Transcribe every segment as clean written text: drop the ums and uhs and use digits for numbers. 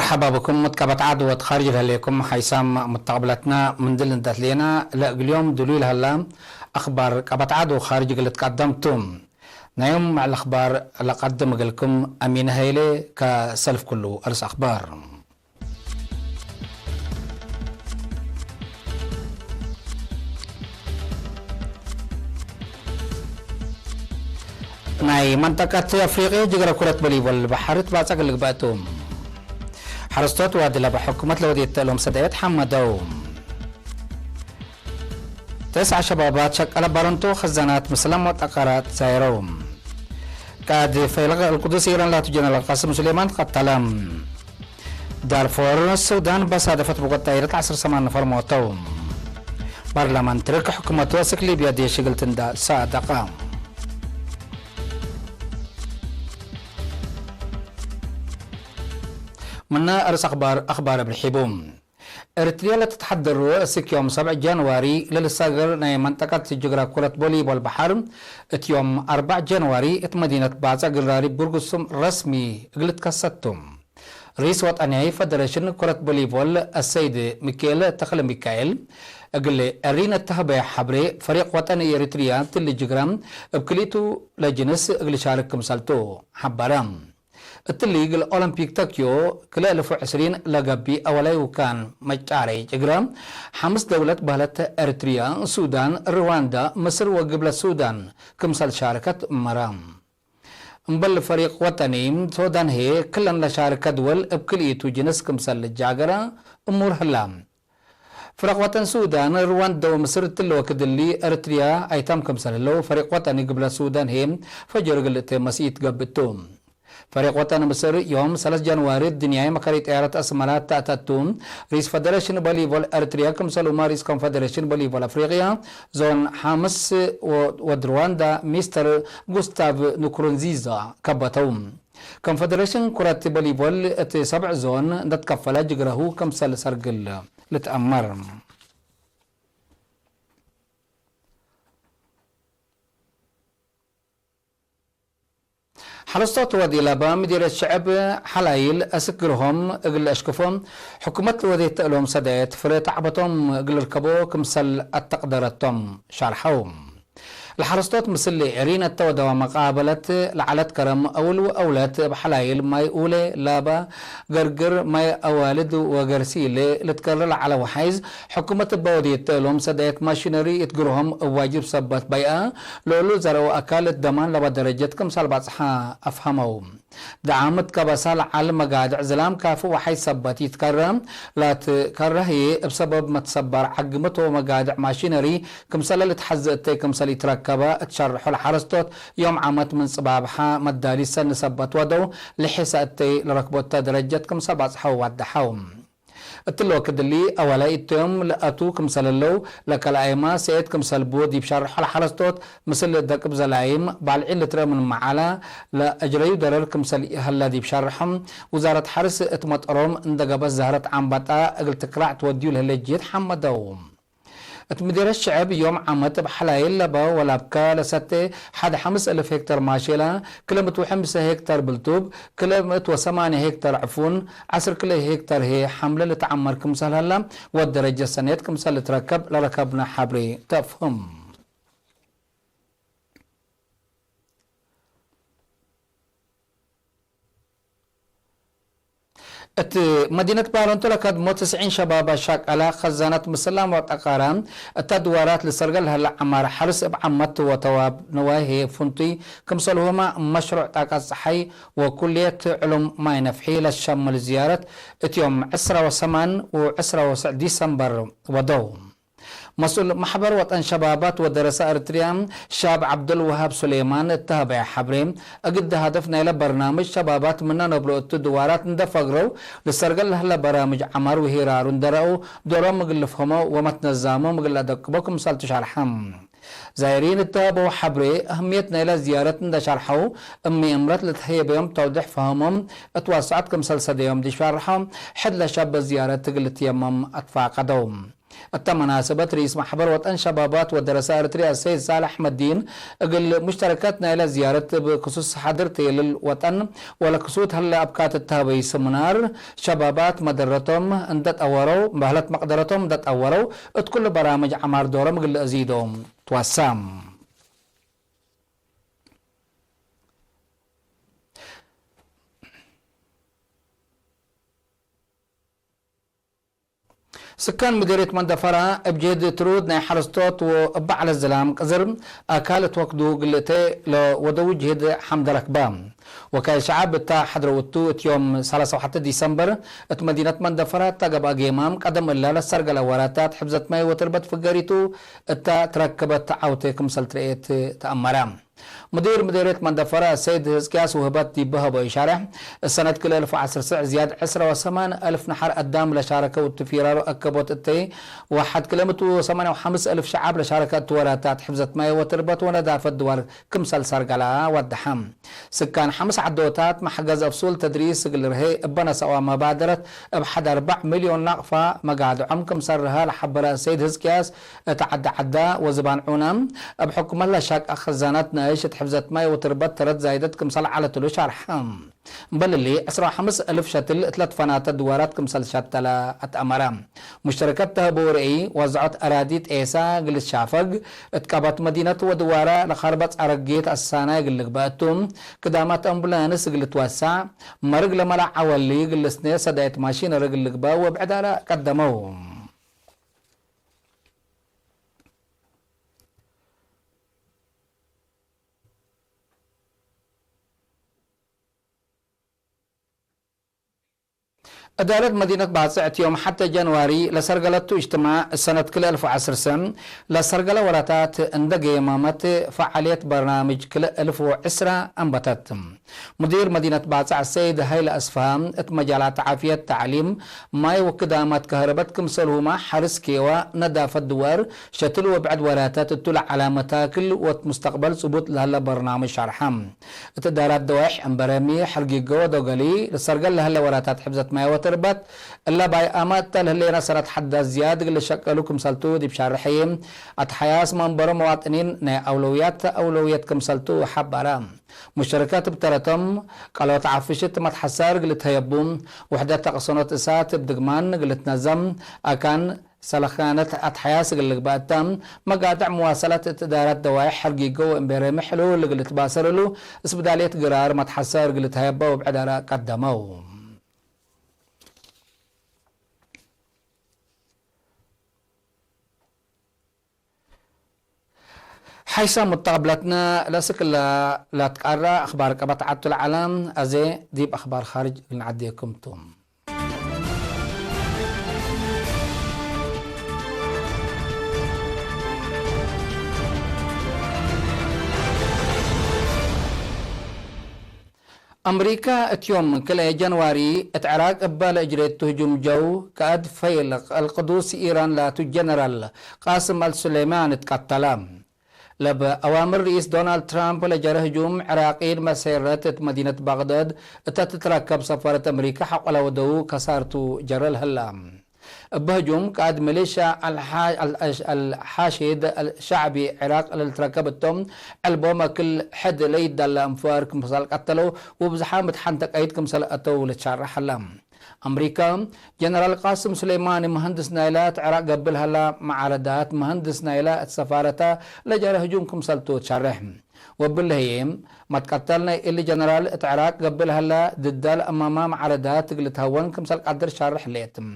مرحبا بكم متكبت عدوة خارج عليكم حيسام متقبلتنا من دل ندت لينا لا اليوم دليل هلا اخبار كبت عدو خارج قلت قدمتم نيوم مع الاخبار اللي قدم لكم امين هيلي كسلف كله ارس اخبار ناي منطقة افريقيا جغرا كرة فوليبول بحر تبعتك اللي بقتهم حرستوت وادلا بحكومة لوديت لهم سدايت حمدو 9 شبابات شكل بارنتو خزانات مسلم وتقارات سايروم كاد فيلغ القدس إيران لا تجنى القاسم سليمان قتلم دارفور السودان بصادفت بوقت تايرت 10 سمان نفر موتوم برلمان ترك حكومة واسك ليبيا دي شغل تندا صادقة منا أرس أخبار بالحبوم إريتريا لا تتحضر رؤسك يوم 7 جانوري للصقر ناي منطقة جغرا كرة فوليبول والبحر يوم 4 جانوري مدينة بازا قراري برقسم رسمي قلت كستم رئيس وطني فدريشن كرة فوليبول السيد ميكيل تخل ميكائيل قال أرينا التهبة حبري فريق وطني إريتريا تلي جغرام بكليتو لجنس قل شارك كمسالتو حبرام التليق الأولمبيك طوكيو كلا 2020 لقبي أولاي وكان مجاري جغرام 5 دولة بهلت إريتريا السودان رواندا مصر وقبل السودان كمسال شاركة مرام مبل فريق وطني سودان هي كلن لشاركة دول بكليتو جنس كمسال الجاغرة أمور هلام فريق وطن سودان رواندا ومصر تلو كدلي إريتريا أيتام كمسال اللو فريق وطني قبل السودان هي فجر قلت مسيت قبتهم فريق وطن مصر يوم 3 جانوري الدنيا مكاريت ايارات اسمالات تأتتون رئيس فدريشن فوليبول اريتريا كمسلو رئيس كونفدريشن فوليبول افريقيا زون حامس ودرواندا مستر غوستاف نكرونزيزا كبتوم كونفدريشن كرة فوليبول 7 زون نتكفل جغره كمسل سرقل لتأمر حلصت ودي لابا مدير الشعب حلايل أسكرهم أقل أشكفهم حكومة ودي تقلهم سدايت فريت عبتهم أقل ركبو كمسل التقدرتهم شرحهم الحرستات مسلي عرينة التودة ومقابلة لعلت كرم أول وأولاد بحلايل ماي أولي لابا قرقر ماي أوالد وقرسيلي لتكرر على وحيز حكومة بودي تقلهم سدايت ماشينري يتقرهم واجب سبت بيئة لولو زرو أكالة دمان لبا درجات كمسال باصحا أفهمهم دعامت كبسال على مقادع زلام كافو وحي سبت يتكرم لا تكره هي بسبب ما تصبر عقمته ومقادع ماشينري كمسال اللي تحزقت كمسال يتركبها تشرحوا الحرستوت يوم عامت من صبابحا مدالي سن سبت ودو لحساتي لركبوتا درجات كمسال باصحا ودحاهم التلو كدلي أولا إتيوم لأتو كمسال اللو لك الأيما سيد كمسال بودي بشرح الحرستوت مثل دك بزلايم بالعين لترى من معالا لأجريو درر كمسال هلا دي بشرحهم وزارة حرس اتمطرهم اندقب زهرة عنبطا اقل تكرع توديو لهلجيت حمدوهم مدير الشعب يوم عمت بحلايل لبا ولا بكا لستة 15,000 هكتار ماشيلا كلمة 5 هكتار بلتوب كلمة 8 هكتار عفون 10 كيلو هكتار هي حملة لتعمر كمسال هلا والدرجة السنة كمسال تركب لركبنا حبري تفهم مدينة بارنتو لكاد 90 شباب شاك على خزانة مسلم وتقارام التدوارات لسرقل هلا عمار حرس بعمت وتواب نواهي فنتي كمسلهما مشروع طاقة صحي وكلية علوم ما ينفحي للشام لزيارة يوم 10 و8 و10 ديسمبر ودوم مسؤول محبر وطن شبابات ودراسة أريتريا شاب عبد الوهاب سليمان التابع حبريم أجد هدفنا إلى برنامج شبابات منا نبلو التدوارات ندفقرو لسرقل هلا برامج عمر وهيرار ندرأو دورا مقل فهمو ومتنظامو مقل أدقبكم سالتو شرحم زائرين التابع حبري أهميتنا إلى زيارة شرحو أمي أمرت لتحيي بيوم توضح فهمهم اتوسعت كم سلسة يوم دي شرحهم حد لشاب زيارة تقلت يمم أطفاق دوم مناسبة رئيس محبر وطن شبابات والدراسات الإريترية السيد صالح أحمد الدين أقل مشتركاتنا إلى زيارة بخصوص حضرتي للوطن ولا كسوت هلا أبكات التهبي سمنار شبابات مدرتهم اندت أورو بهلت مقدرتهم اندت أورو كل برامج عمار دورم قل أزيدهم توسام سكان مديرية مندفرة بجد ترود ناي حرستوت وبع على الزلام قزر أكالت وقدو قلتي لودو جهد حمد ركبام وكاي شعب تا حضروتو يوم 31 ديسمبر ات مدينة مندفرة تقب أجيمام قدم الله لسرق الوراتات حفظت ماي وتربت فقريتو اتا تركبت عوتكم سلتريت تأمرام مديرية مندفرة السيد هزكياس وهبات دي بهبو إشارة السنة كل 1010 زياد 10 نحر قدام لشاركة والتفيرار أكبوت التي 1 كيلومتر 85,000 شعب لشاركة وراتات حفظت ماي وتربت ونضافة دوار كمسل سرقلا والدحم سكان 5 عدوتات محجز أفصول تدريس قلرهي ابنا سوا مبادرة بحد 4 مليون نقفة مقعد عمكم سرها لحبرا السيد هزكياس تعدى عدا وزبان عنام بحكم الله شاك أخزاناتنا ايشت حفظت ماي وتربت ترد زايدتكم صل على تلوش أرحام بل اللي أسرع 5,000 شتل 3 فنات دواراتكم صل شتلا أتأمرام مشتركات تهبوري وزعت أراديت إيسا قلت شافق اتكابت مدينة ودوارة لخربت أرقيت السانة قلت بأتم كدامات أمبولانس قلت واسع مرق لملع عولي قلت سنير سدايت ماشين رقل لقبا وبعدالة قدموهم أدارت مدينة باصعة يوم حتى جنواري لسرقلت اجتماع السنة كل 1010 سنة لسرقل وراتات اندقى إمامة فعالية برنامج كل 1010 أنبتت مدير مدينة باصعة السيد هيل أسفام مجالات عافية تعليم ماي وكدامات كهربتكم سلوما حرس كيوا ندافة الدوار شتل وبعد وراتات تطلع على متاكل ومستقبل ثبوت لهلا برنامج شرحام تدارات دواح أمبرامي حرقي قوة دوغالي لسرقل لهلا وراتات حفظت ماي تربت الا باي امات اللي نصرت حد زياد اللي شكلوكم سلتو دي بشرحيم اتحياس منبر مواطنين نا اولوياتكم سلتو حبرام مشتركات بترتم قالوا تعفشت متحسار قلت هيبوم وحدة تقصنات اسات بدقمان قلت نظم اكان سلخانة اتحياس قلت باتم مقاطع مواصلة ادارات دوايح حرقي جو امبيري محلو اللي قلت باسرلو اسبدالية قرار متحسار قلت هيبا وبعدها قدموا حيث متقابلتنا لسك لا تقرأ أخبار قبطعة العالم أزي ديب أخبار خارج نعديكم توم أمريكا اتيوم كل جنواري اتعراق قبال اجريت تهجم جو كاد فيلق القدوس إيران لا جنرال قاسم السليمان اتقتلام لب أوامر رئيس دونالد ترامب لجرى هجوم عراقي مسيرة مدينة بغداد تتركب سفارة أمريكا حق على ودو كسارتو جرى الهلام بهجوم قاد ميليشيا الحاشد الشعبي العراق اللي تركبتهم البوما كل حد ليد الأنفار كمثال قتلوا وبزحامة حنتك أيدكم سلقتوا لتشارح اللام أمريكا جنرال قاسم سليماني مهندس نايلات عراق قبل هلا معارضات مهندس نايلات سفارته لجرى هجومكم سلطو تشرحهم وبالهيم ما تقتلنا اللي جنرال عراق قبل هلا ضد الأمام معارضات قلت هونكم سلق قدر شرح ليتم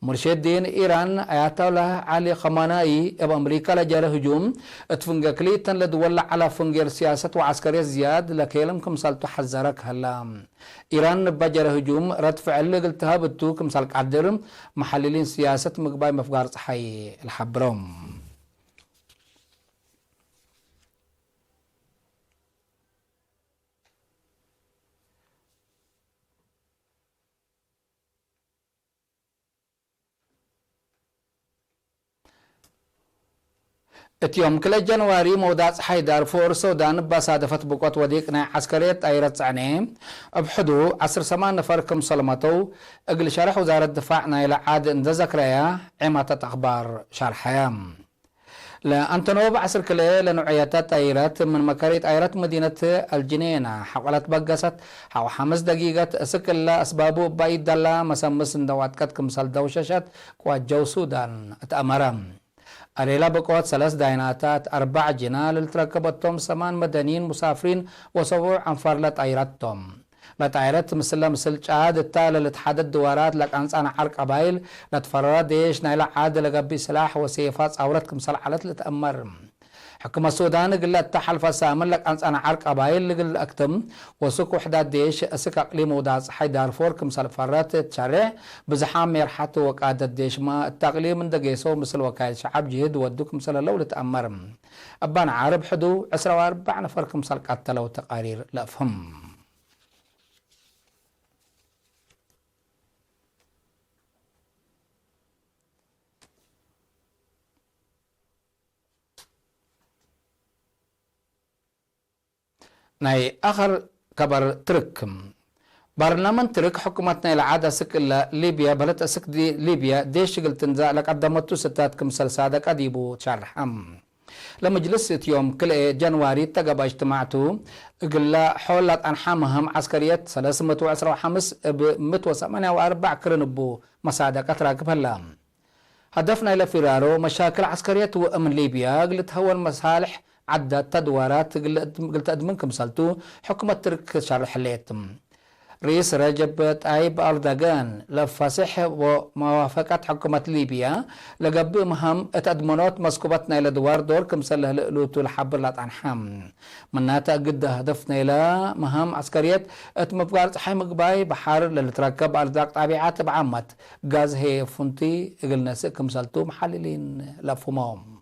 مرشد دين إيران آيات الله علي خمانائي اب أمريكا لجرى هجوم اتفنق كليتن لدول على فنجر سياسة وعسكرية زياد لكيلمكم سلطو حذرك هلا إيران بجرى هجوم رد فعل قلتها بتوكم سلق عدرم محللين سياسة مقباي مفقار صحي الحبرم اتيوم كل جنواري موضع حي دارفور سودان بصادفت بقوت وديقنا عسكرية ايرت عنيم بحدو 10 نفركم صلمتو اقل شرح وزارة الدفاع نايل عاد اند ذكريا عماتة اخبار شرحيا لأنتنوب عسر كله لنوعيات ايرات من مكاريت ايرات مدينة الجنينة حولت بقصت حو 5 دقيقة سكل اسبابو بايد دلا مسمس اندوات كتكم سال دوششت كواجو سودان اتأمرم أريلا بقوات 3 ديناتات 4 جنال التركبتهم 8 مدنيين مسافرين وسبوع أنفار لطائرتهم لطائرات مثل شاد التالي لتحدد دوارات لك أنسان حرق قبائل لتفرر ديش نايلا عاد لقبي سلاح وسيفات أورتكم صلحلت لتأمر حكومة السودان قلت تحلف سامن لك أنسان حرق قبائل لقل أكتم وسوق وحدات ديش أسك أقليم وداز حي دارفور كمسال فرات تشارع بزحام ميرحات وقادة ديش ما التقليم من دقيسو مثل وكايل شعب جهد ودوك مثل لولة أمر أبان عارب حدو 4 نفر كمسال قتلوا تقارير لأفهم ناي آخر كبر تركم برلمان ترك حكومتنا العادة سك ليبيا بلد سك دي ليبيا ديش قلت تنزع لك قدمتو ستات كمسل سادك أديبو شرحم لما جلست يوم كل جنواري تقبى اجتماعتو قل حولت أنحامهم عسكريات 315 ب 184 كرنبو مساعدة راكب هلا هدفنا إلى فرارو مشاكل عسكريات وأمن ليبيا قلت هو المصالح عدة تدوارات قلت أدمنكم سالتو حكومة ترك شرح ليتم رئيس رجب طيب أردوغان لفصح وموافقة حكومة ليبيا لقب مهم اتأدمنات مسكوبتنا إلى دوار دور كمسله لقلوتو الحبر لطعنحام مناتا قد هدفنا إلى مهم عسكريات اتمبقارت حي مقباي بحار للتركب أرزاق طبيعات بعمت غاز هي فنتي قلنا كمسلتو محللين لفهمهم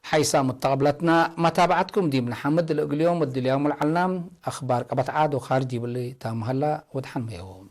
حيسا متقبلتنا متابعتكم دي من حمد اليوم واليوم العلام أخبار قبط عاد وخارجي باللي تام هلا ودحن ميوم